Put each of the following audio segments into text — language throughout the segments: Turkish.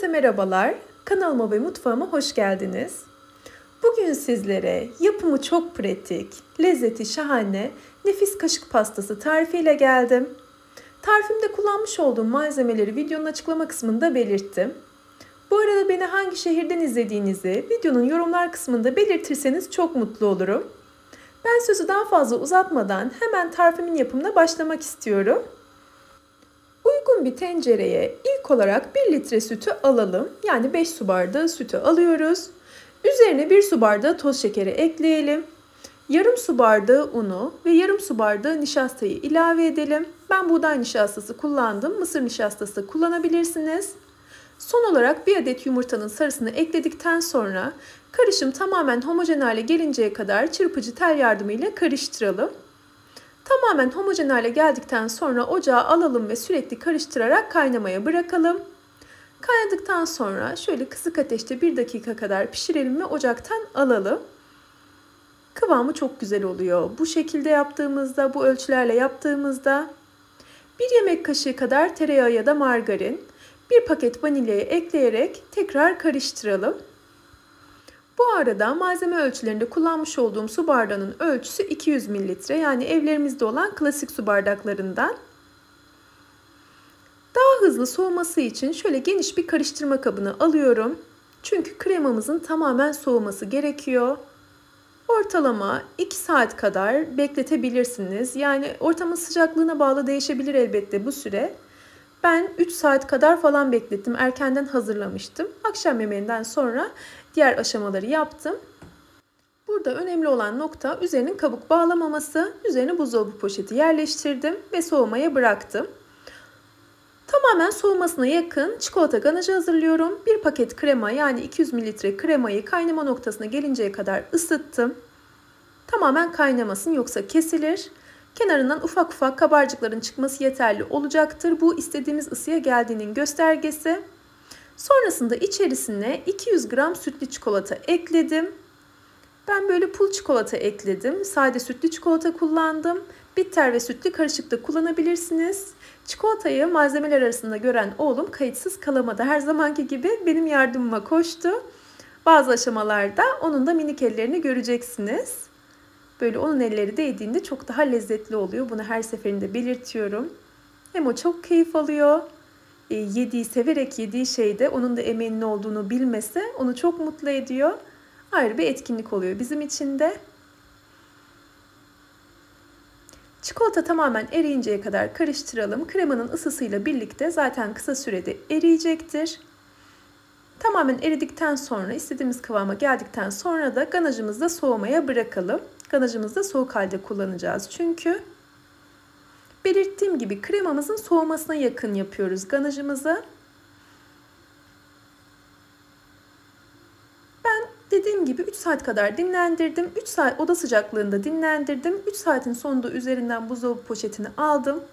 Herkese merhabalar. Kanalıma ve mutfağıma hoş geldiniz. Bugün sizlere yapımı çok pratik, lezzeti şahane, nefis kaşık pastası tarifiyle geldim. Tarifimde kullanmış olduğum malzemeleri videonun açıklama kısmında belirttim. Bu arada beni hangi şehirden izlediğinizi videonun yorumlar kısmında belirtirseniz çok mutlu olurum. Ben sözü daha fazla uzatmadan hemen tarifimin yapımına başlamak istiyorum. Uygun bir tencereye ilk olarak 1 litre sütü alalım. Yani 5 su bardağı sütü alıyoruz. Üzerine 1 su bardağı toz şekeri ekleyelim. Yarım su bardağı unu ve yarım su bardağı nişastayı ilave edelim. Ben buğday nişastası kullandım. Mısır nişastası kullanabilirsiniz. Son olarak 1 adet yumurtanın sarısını ekledikten sonra karışım tamamen homojen hale gelinceye kadar çırpıcı tel yardımıyla karıştıralım. Tamamen homojen hale geldikten sonra ocağa alalım ve sürekli karıştırarak kaynamaya bırakalım. Kaynadıktan sonra şöyle kısık ateşte 1 dakika kadar pişirelim ve ocaktan alalım. Kıvamı çok güzel oluyor. Bu şekilde yaptığımızda, bu ölçülerle yaptığımızda 1 yemek kaşığı kadar tereyağı ya da margarin, 1 paket vanilyayı ekleyerek tekrar karıştıralım. Bu arada malzeme ölçülerinde kullanmış olduğum su bardağının ölçüsü 200 mililitre. Yani evlerimizde olan klasik su bardaklarından. Daha hızlı soğuması için şöyle geniş bir karıştırma kabını alıyorum. Çünkü kremamızın tamamen soğuması gerekiyor. Ortalama 2 saat kadar bekletebilirsiniz. Yani ortamın sıcaklığına bağlı değişebilir elbette bu süre. Ben 3 saat kadar falan beklettim. Erkenden hazırlamıştım. Akşam yemeğinden sonra diğer aşamaları yaptım. Burada önemli olan nokta üzerinin kabuk bağlamaması. Üzerine buzdolabı poşeti yerleştirdim ve soğumaya bıraktım. Tamamen soğumasına yakın çikolata ganajı hazırlıyorum. 1 paket krema yani 200 mililitre kremayı kaynama noktasına gelinceye kadar ısıttım. Tamamen kaynamasın yoksa kesilir. Kenarından ufak ufak kabarcıkların çıkması yeterli olacaktır. Bu istediğimiz ısıya geldiğinin göstergesi. Sonrasında içerisine 200 gram sütlü çikolata ekledim. Ben böyle pul çikolata ekledim. Sade sütlü çikolata kullandım. Bitter ve sütlü karışık da kullanabilirsiniz. Çikolatayı malzemeler arasında gören oğlum kayıtsız kalamadı. Her zamanki gibi benim yardımıma koştu. Bazı aşamalarda onun da minik ellerini göreceksiniz. Böyle onun elleri değdiğinde çok daha lezzetli oluyor. Bunu her seferinde belirtiyorum. Hem o çok keyif alıyor. Severek yediği şeyde onun da emeğinin olduğunu bilmesi onu çok mutlu ediyor. Ayrı bir etkinlik oluyor bizim için de. Çikolata tamamen eriyinceye kadar karıştıralım. Kremanın ısısıyla birlikte zaten kısa sürede eriyecektir. Tamamen eridikten sonra istediğimiz kıvama geldikten sonra da ganajımızda soğumaya bırakalım. Ganajımızı da soğuk halde kullanacağız çünkü. Belirttiğim gibi kremamızın soğumasına yakın yapıyoruz ganajımızı. Ben dediğim gibi 3 saat kadar dinlendirdim. 3 saat oda sıcaklığında dinlendirdim. 3 saatin sonunda üzerinden buzdolabı poşetini aldım.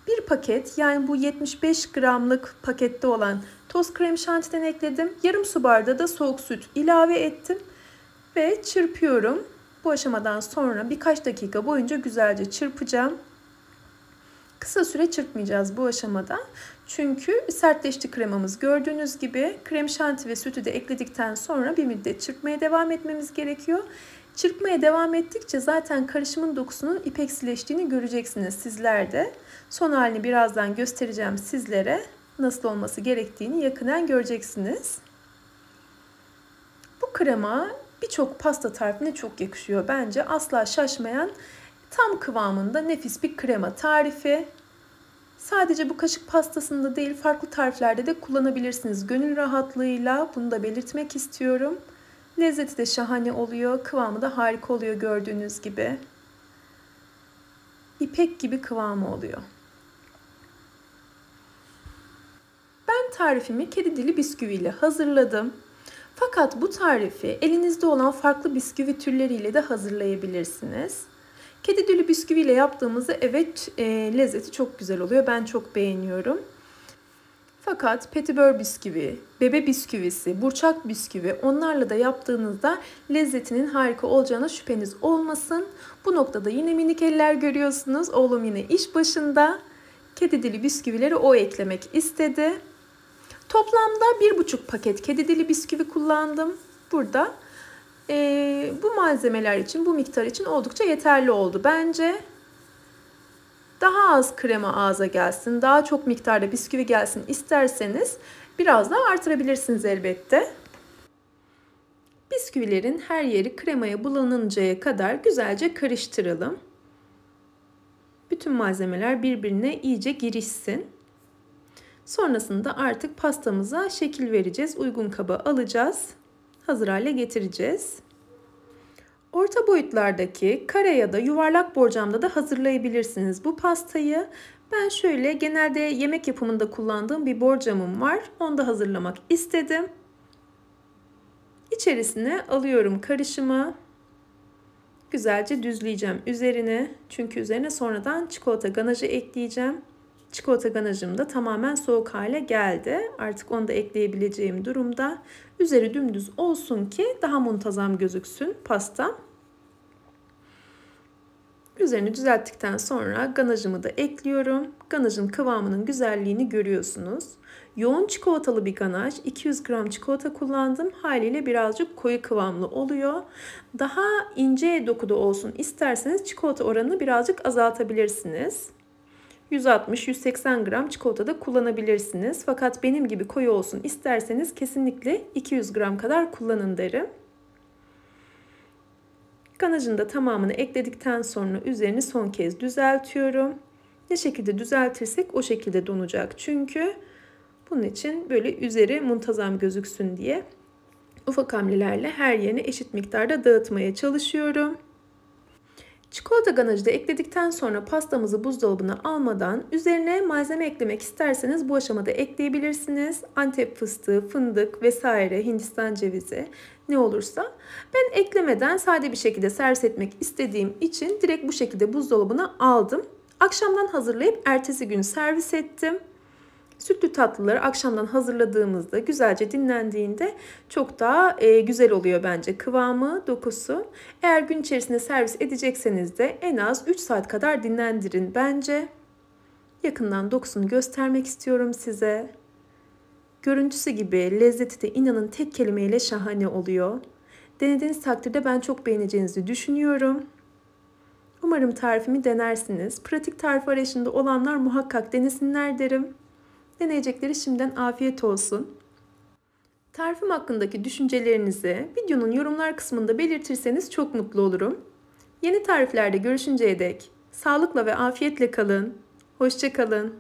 1 paket yani bu 75 gramlık pakette olan toz krem şantiden ekledim. Yarım su bardağı da soğuk süt ilave ettim. Ve çırpıyorum. Bu aşamadan sonra birkaç dakika boyunca güzelce çırpacağım. Kısa süre çırpmayacağız bu aşamada. Çünkü sertleşti kremamız. Gördüğünüz gibi krem şanti ve sütü de ekledikten sonra bir müddet çırpmaya devam etmemiz gerekiyor. Çırpmaya devam ettikçe zaten karışımın dokusunun ipeksileştiğini göreceksiniz sizler de. Son halini birazdan göstereceğim sizlere. Nasıl olması gerektiğini yakından göreceksiniz. Bu krema birçok pasta tarifine çok yakışıyor bence. Asla şaşmayan tam kıvamında nefis bir krema tarifi. Sadece bu kaşık pastasında değil farklı tariflerde de kullanabilirsiniz gönül rahatlığıyla. Bunu da belirtmek istiyorum. Lezzeti de şahane oluyor. Kıvamı da harika oluyor gördüğünüz gibi. İpek gibi kıvamı oluyor. Ben tarifimi kedi dili bisküvi ile hazırladım. Fakat bu tarifi elinizde olan farklı bisküvi türleriyle de hazırlayabilirsiniz. Kedi dili bisküvi ile yaptığımızda evet lezzeti çok güzel oluyor. Ben çok beğeniyorum. Fakat petibör bisküvi, bebe bisküvisi, burçak bisküvi onlarla da yaptığınızda lezzetinin harika olacağına şüpheniz olmasın. Bu noktada yine minik eller görüyorsunuz. Oğlum yine iş başında. Kedi dili bisküvileri o eklemek istedi. Toplamda 1,5 paket kedi dili bisküvi kullandım. Burada bu malzemeler için, bu miktar için oldukça yeterli oldu bence. Daha az krema ağza gelsin, daha çok miktarda bisküvi gelsin isterseniz biraz daha artırabilirsiniz elbette. Bisküvilerin her yeri kremaya bulanıncaya kadar güzelce karıştıralım. Bütün malzemeler birbirine iyice girişsin. Sonrasında artık pastamıza şekil vereceğiz. Uygun kaba alacağız. Hazır hale getireceğiz. Orta boyutlardaki kare ya da yuvarlak borcamda da hazırlayabilirsiniz bu pastayı. Ben şöyle genelde yemek yapımında kullandığım bir borcamım var. Onu da hazırlamak istedim. İçerisine alıyorum karışımı. Güzelce düzleyeceğim üzerine. Çünkü üzerine sonradan çikolata ganajı ekleyeceğim. Çikolata ganajım da tamamen soğuk hale geldi. Artık onu da ekleyebileceğim durumda. Üzeri dümdüz olsun ki daha muntazam gözüksün pasta. Üzerini düzelttikten sonra ganajımı da ekliyorum. Ganajın kıvamının güzelliğini görüyorsunuz. Yoğun çikolatalı bir ganaj. 200 gram çikolata kullandım. Haliyle birazcık koyu kıvamlı oluyor. Daha ince dokuda olsun isterseniz çikolata oranını birazcık azaltabilirsiniz. 160-180 gram çikolata da kullanabilirsiniz. Fakat benim gibi koyu olsun isterseniz kesinlikle 200 gram kadar kullanın derim. Ganajın da tamamını ekledikten sonra üzerini son kez düzeltiyorum. Ne şekilde düzeltirsek o şekilde donacak çünkü. Bunun için böyle üzeri muntazam gözüksün diye ufak hamlelerle her yerine eşit miktarda dağıtmaya çalışıyorum. Çikolata ganajı da ekledikten sonra pastamızı buzdolabına almadan üzerine malzeme eklemek isterseniz bu aşamada ekleyebilirsiniz. Antep fıstığı, fındık vesaire, Hindistan cevizi ne olursa. Ben eklemeden sade bir şekilde servis etmek istediğim için direkt bu şekilde buzdolabına aldım. Akşamdan hazırlayıp ertesi gün servis ettim. Sütlü tatlıları akşamdan hazırladığımızda güzelce dinlendiğinde çok daha güzel oluyor bence kıvamı, dokusu. Eğer gün içerisinde servis edecekseniz de en az 3 saat kadar dinlendirin bence. Yakından dokusunu göstermek istiyorum size. Görüntüsü gibi lezzeti de inanın tek kelimeyle şahane oluyor. Denediğiniz takdirde ben çok beğeneceğinizi düşünüyorum. Umarım tarifimi denersiniz. Pratik tarif arayışında olanlar muhakkak denesinler derim. Deneyecekleri şimdiden afiyet olsun. Tarifim hakkındaki düşüncelerinizi videonun yorumlar kısmında belirtirseniz çok mutlu olurum. Yeni tariflerde görüşünceye dek sağlıkla ve afiyetle kalın. Hoşça kalın.